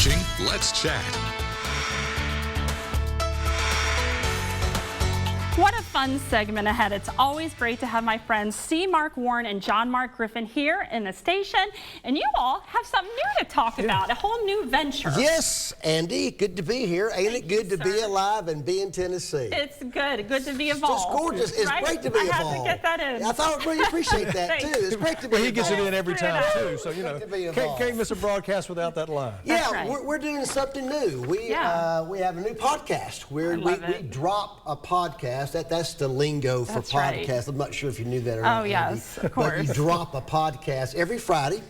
watching Let's Chat. What a fun segment ahead. It's always great to have my friends C. Mark Warren and John Mark Griffin here in the station. And you all have something new to talk about, a whole new venture. Yes, Andy, good to be here. Ain't it good to be alive and be in Tennessee? It's good to be It's involved. just gorgeous. It's right? great to be I involved. had to get that in. I thought I'd really appreciate that, too. It's great to be Well, he gets it in every time, too, so, you know, Good to be can't miss a broadcast without that line. Yeah, right. we're doing something new. We have a new podcast where we drop a podcast. That's the lingo for That's podcast. right. I'm not sure if you knew that or not. Oh, yes, of course. But you drop a podcast every Friday,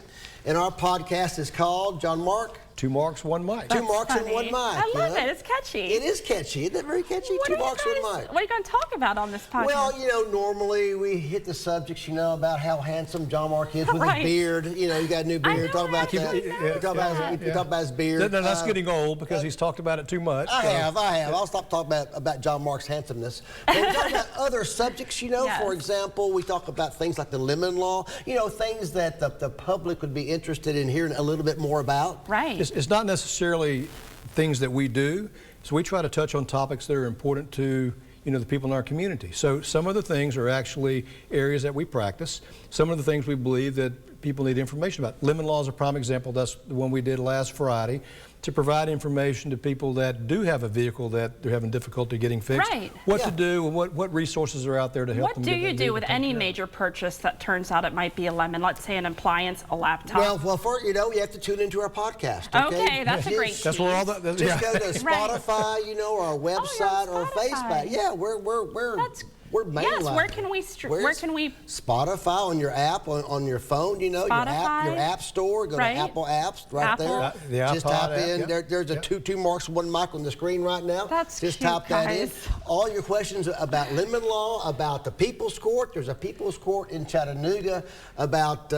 and our podcast is called, John Mark? Two marks, one mic. Two marks funny. and one mic. I love it. It's catchy. It is catchy. Isn't it very catchy? Two marks, one mic. What are you going to talk about on this podcast? Well, you know, normally we hit the subjects, you know, about how handsome John Mark is with Right. his beard. You know, you got a new beard. Talk about that. Yeah, We talk about his beard. No, that's getting old because he's talked about it too much. I have. I'll stop talking about John Mark's handsomeness. But we talk about other subjects, you know. Yes. For example, we talk about things like the lemon law, you know, things that the public would be interested in hearing a little bit more about. Right. It's not necessarily things that we do, so we try to touch on topics that are important to, you know, the people in our community. So some of the things are actually areas that we practice. Some of the things we believe that people need information about. Lemon law is a prime example. That's the one we did last Friday, to provide information to people that do have a vehicle that they're having difficulty getting fixed. Right. What to do, and what resources are out there to help them. What do you do with any major purchase that turns out it might be a lemon? Let's say an appliance, a laptop. Well, for you know, you have to tune into our podcast. Okay, that's a great That's where all that. Just go to Spotify, you know, our website or Spotify. Facebook. Yeah, we're mainline. Yes, where can we Spotify on your app on your phone, you know, your app store, go to Apple apps right there. The just iPod type app, in yep. there's a two marks, one mic on the screen right now. That's just cute, type that in. guys. All your questions about lemon law, about the People's Court. There's a People's Court in Chattanooga about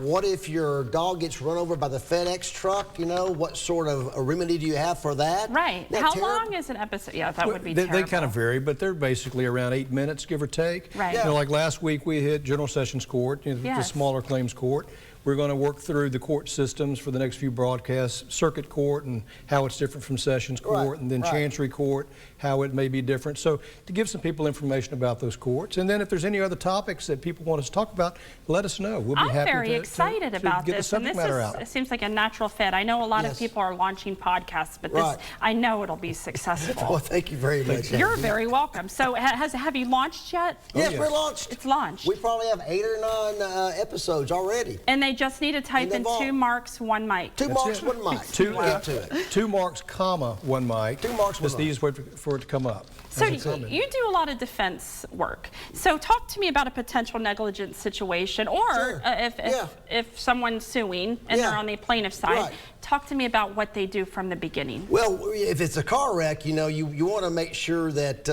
what if your dog gets run over by the FedEx truck, you know, what sort of a remedy do you have for that? Right. Isn't that How terrible? long is an episode? Yeah, that would be They terrible. kind of vary, but they're basically around 8 minutes, give or take. Right. You know, like last week we hit General Sessions Court, you know, the smaller claims court. We're going to work through the court systems for the next few broadcasts, Circuit Court and how it's different from Sessions Court, and then Chancery Court, how it may be different. So to give some people information about those courts. And then if there's any other topics that people want us to talk about, let us know. We'll be happy I'm very excited about get this. the subject matter out. It seems like a natural fit. I know a lot of people are launching podcasts, but this, I know it'll be successful. Well, thank you very much. You're very welcome. So have you launched yet? Yes, we're launched. It's launched. We probably have 8 or 9 episodes already. And they just need to type in 2 marks, 1 mic. 2 marks, 1 mic. Get to it. 2 marks, comma, 1 mic. 2 marks, 1 That's the mic. easiest way for it to come up. So you do a lot of defense work. So talk to me about a potential negligent situation, or if someone's suing and they're on the plaintiff side. Talk to me about what they do from the beginning. Well, if it's a car wreck, you know, you want to make sure that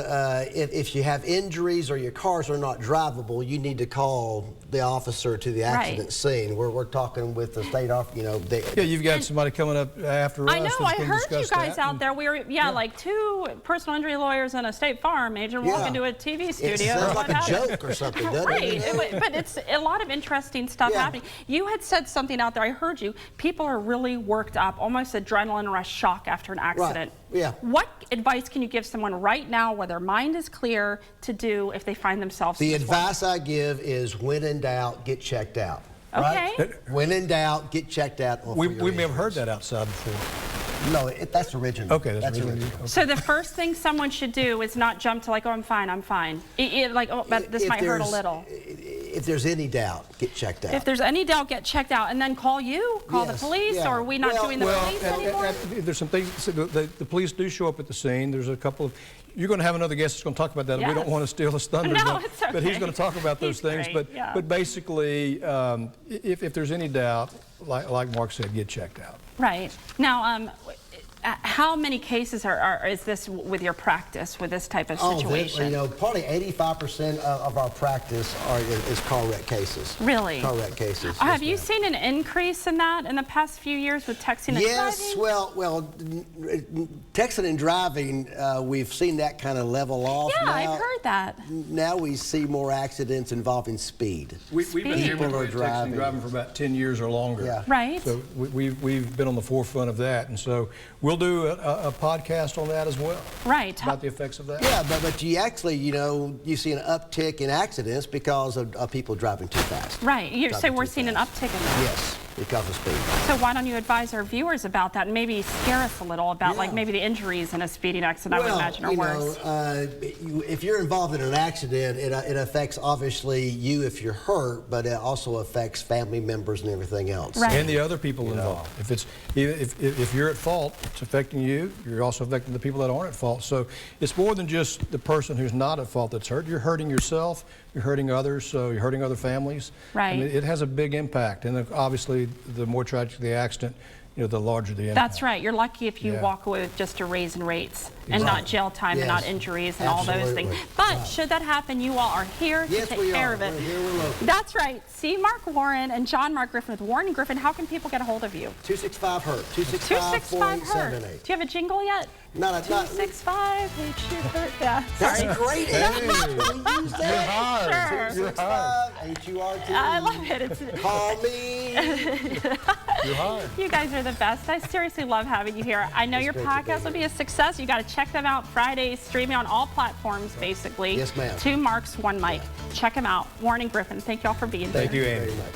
if you have injuries or your cars are not drivable, you need to call the officer to the accident scene. We're talking with the state office, you know. Yeah, you've got somebody coming up after us. I know, I heard you guys out there. We were, like 2 personal injury lawyers and a State Farm agent walk into a TV studio. It sounds like a joke or something, doesn't it? But it's a lot of interesting stuff happening. You had said something out there, I heard you. People are really worked up, almost adrenaline rush shock after an accident. What advice can you give someone right now where their mind is clear to do if they find themselves in The this advice I give is when in doubt, get checked out. Okay. Right? When in doubt, get checked out. We may have heard that outside before. No, that's original. Okay, that's original. Okay. So the first thing someone should do is not jump to like, oh, I'm fine, I'm fine. Like, oh, but this might hurt a little. If there's any doubt, get checked out. If there's any doubt, get checked out, and then call you, call the police, or are we not doing the police anymore? There's some things, the police do show up at the scene. There's a couple of, you're going to have another guest that's going to talk about that. We don't want to steal his thunder, but he's going to talk about those things. But basically, if there's any doubt, like Mark said, get checked out. Right. Now, how many cases is this with your practice, with this type of situation? Probably 85% of our practice is car wreck cases. Really? Car wreck cases. Have you seen an increase in that in the past few years with texting and driving? Yes, well, texting and driving, we've seen that kind of level off. Yeah, now, I've heard that. Now we see more accidents involving speed. We've been here with texting and driving for about 10 years or longer. Yeah. Right. So we've been on the forefront of that, and so we'll do a podcast on that as well. Right. About the effects of that. Yeah, but you actually, you see an uptick in accidents because of people driving too fast. Right. So we're seeing an uptick in that. Yes, because of speed. So why don't you advise our viewers about that and maybe scare us a little about like maybe the injuries in a speeding accident, I would imagine, are worse. If you're involved in an accident, it affects obviously you if you're hurt, but it also affects family members and everything else. Right. And the other people involved. If you're at fault, it's affecting you. You're also affecting the people that aren't at fault. So it's more than just the person who's not at fault that's hurt. You're hurting yourself. You're hurting others. So you're hurting other families. Right. I mean, it has a big impact. And obviously, the more tragic the accident, the larger the impact. That's right. You're lucky if you walk away with just a raise in rates and not jail time and not injuries and all those things. But should that happen, you all are here to take care of it. We're here, we're local. That's right. See Mark Warren and John Mark Griffin with Warren Griffin. How can people get a hold of you? 265-HURT. 265-HURT. Do you have a jingle yet? Not 265 HURT. Yeah. That's Sorry. great. Use that. Sure. 265-HURT. I love it. It's, Call me. You're hard. you guys are the best. I seriously love having you here. I know your podcast will be a success. You got to check them out Fridays, streaming on all platforms, basically. Yes, ma'am. 2 Marks, 1 Mike. Check them out. Warren and Griffin, thank you all for being here. Thank you, Amy. Very much.